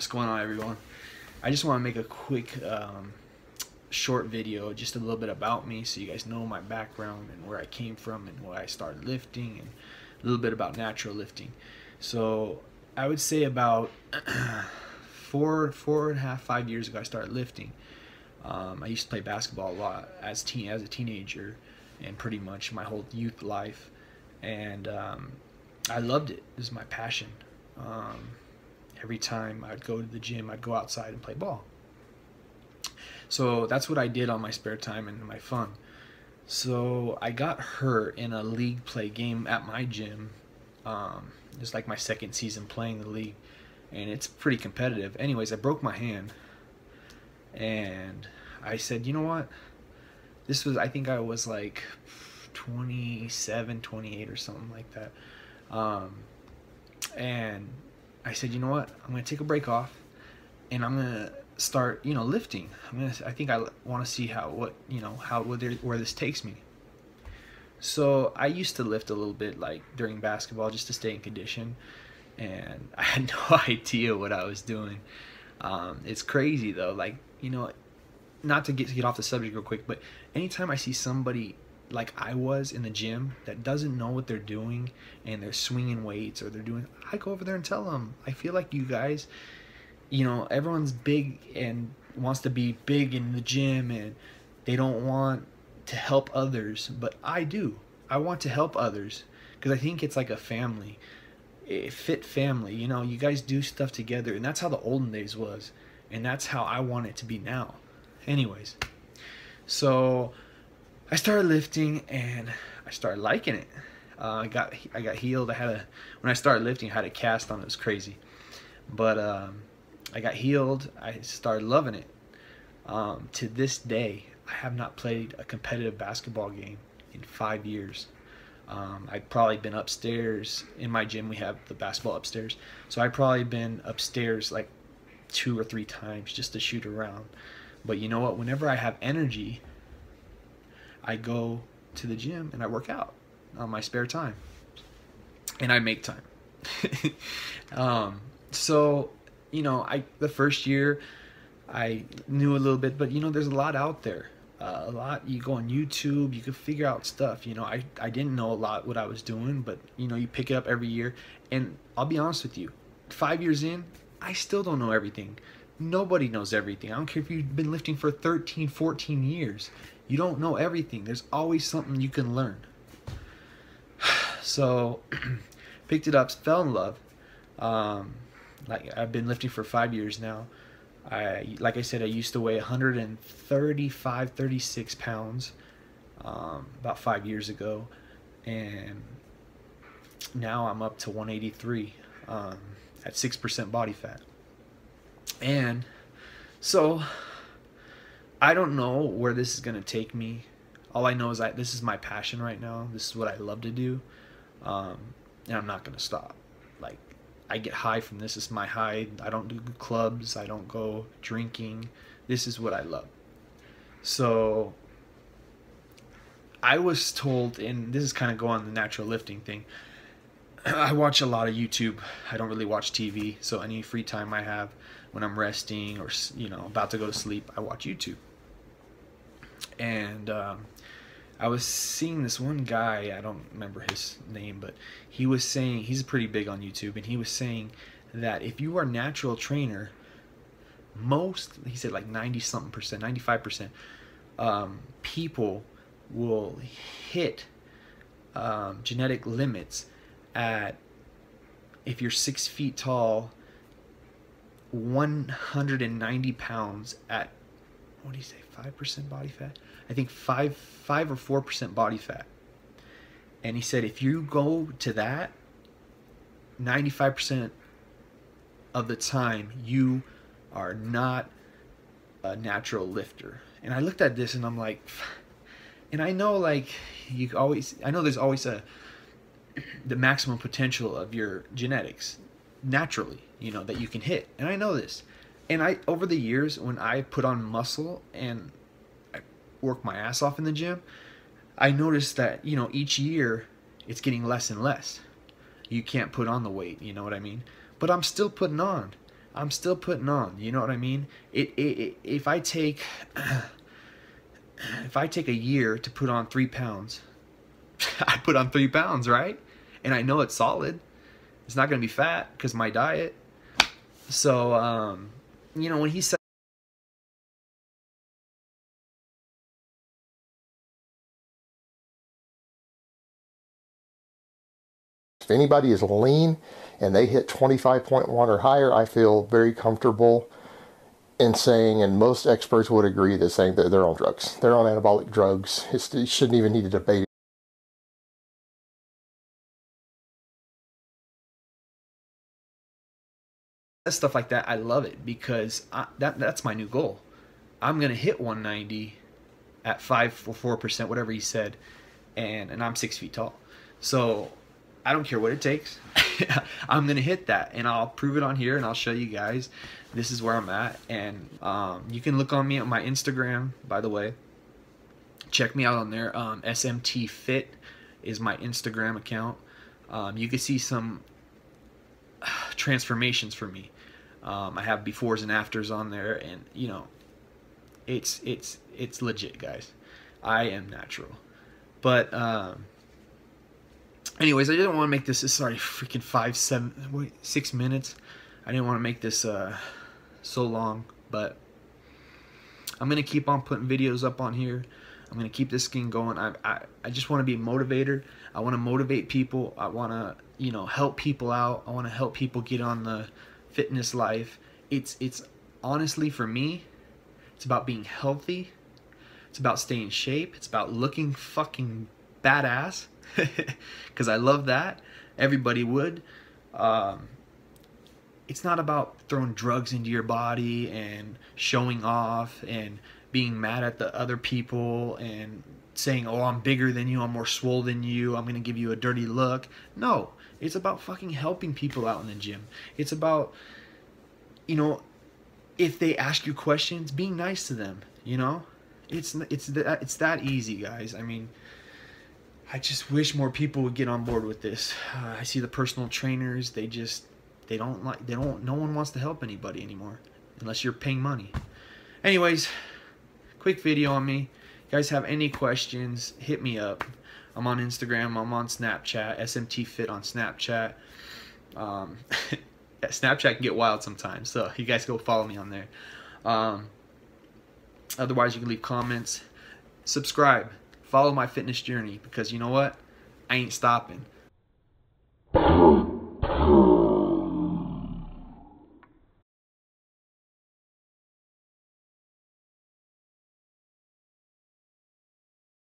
What's going on, everyone? I just want to make a quick short video, just a little bit about me, so you guys know my background and where I came from and why I started lifting, and a little bit about natural lifting. So I would say about 4.5 years ago I started lifting. I used to play basketball a lot as a teenager and pretty much my whole youth life, and I loved it. It was my passion. Every time I'd go to the gym, I'd go outside and play ball. So that's what I did on my spare time and my fun. So I got hurt in a league play game at my gym. It's like my second season playing the league, and it's pretty competitive. Anyways, I broke my hand, and I said, you know what? This was, I think I was like 27, 28 or something like that. And I said, you know what? I'm gonna take a break off, and I'm gonna start, lifting. I think I want to see where this takes me. So I used to lift a little bit, like during basketball, just to stay in condition, and I had no idea what I was doing. It's crazy though, like, not to get off the subject real quick, but anytime I see somebody like I was in the gym that doesn't know what they're doing and they're swinging weights or I go over there and tell them, I feel like you guys, everyone's big and wants to be big in the gym, and they don't want to help others, but I do. I want to help others because I think it's like a family, a fit family. You guys do stuff together, and that's how the olden days was, and that's how I want it to be now. Anyways, so I started lifting and I started liking it. I got healed. When I started lifting, I had a cast on. It was crazy, but I got healed. I started loving it. To this day, I have not played a competitive basketball game in 5 years. I've probably been upstairs in my gym. We have the basketball upstairs, so I've probably been upstairs like 2 or 3 times just to shoot around. But you know what? Whenever I have energy, I go to the gym and I work out on my spare time, and I make time. So the first year I knew a little bit, but there's a lot out there. You go on YouTube, you can figure out stuff. I didn't know a lot what I was doing, but you pick it up every year. And I'll be honest with you, 5 years in, I still don't know everything. Nobody knows everything. I don't care if you've been lifting for 13, 14 years. You don't know everything. There's always something you can learn. So picked it up, fell in love. Like, I've been lifting for 5 years now. Like I said, I used to weigh 135, 36 pounds about 5 years ago, and now I'm up to 183 at 6% body fat. And so I don't know where this is going to take me. All I know is that this is my passion right now. This is what I love to do, and I'm not going to stop. Like, I get high from this. It's my high. I don't do clubs. I don't go drinking. This is what I love. So I was told, and this is kind of going on the natural lifting thing, I watch a lot of YouTube. I don't really watch TV, so any free time I have when I'm resting or about to go to sleep, I watch YouTube. And I was seeing this one guy, I don't remember his name, but he was saying, he's pretty big on YouTube, and he was saying that if you are a natural trainer, he said like 90-something%, 95%, people will hit genetic limits at, if you're 6 feet tall, 190 pounds at, what do you say, 5% body fat? I think 5 or 4% body fat. And he said if you go to that, 95% of the time you are not a natural lifter. And I looked at this and I'm like, and I know, like, I know there's always the maximum potential of your genetics naturally, that you can hit. And I know this. And over the years, when I put on muscle and I work my ass off in the gym, I noticed that, each year it's getting less and less. You can't put on the weight, you know what I mean? But I'm still putting on. I'm still putting on. You know what I mean? If I take if I take a year to put on 3 pounds, I put on 3 pounds, right? And I know it's solid. It's not gonna be fat because my diet. So you know, when he said, if anybody is lean and they hit 25.1 or higher, I feel very comfortable in saying, and most experts would agree, that saying that they're on drugs. They're on anabolic drugs. It shouldn't even need a debate. stuff like that, I love it because that's my new goal. I'm gonna hit 190 at 5 or 4%, whatever he said, and I'm 6 feet tall. So I don't care what it takes. I'm gonna hit that, and I'll prove it on here, and I'll show you guys. This is where I'm at, and you can look on me on my Instagram. By the way, check me out on there. SMT Fit is my Instagram account. You can see some transformations for me. I have befores and afters on there, and you know, it's legit, guys. I am natural. But anyways, I didn't want to make this. This is already freaking 6 minutes. I didn't want to make this so long, but I'm gonna keep on putting videos up on here. I'm gonna keep this thing going. I just want to be a motivator. I want to motivate people. I want to, you know, help people out. I want to help people get on the fitness life. It's honestly, for me, it's about being healthy. It's about staying in shape. It's about looking fucking badass, because I love that. Everybody would. It's not about throwing drugs into your body and showing off and being mad at the other people and saying, oh, I'm bigger than you, I'm more swole than you, I'm gonna give you a dirty look. No, it's about fucking helping people out in the gym. It's about, you know, if they ask you questions, being nice to them. You know, it's that easy, guys. I mean, I just wish more people would get on board with this. I see the personal trainers, no one wants to help anybody anymore unless you're paying money. Anyways, quick video on me. You guys have any questions, hit me up. I'm on Instagram, I'm on Snapchat, SMT Fit on Snapchat. Snapchat can get wild sometimes, so you guys go follow me on there. Otherwise, you can leave comments. Subscribe. Follow my fitness journey, because you know what? I ain't stopping.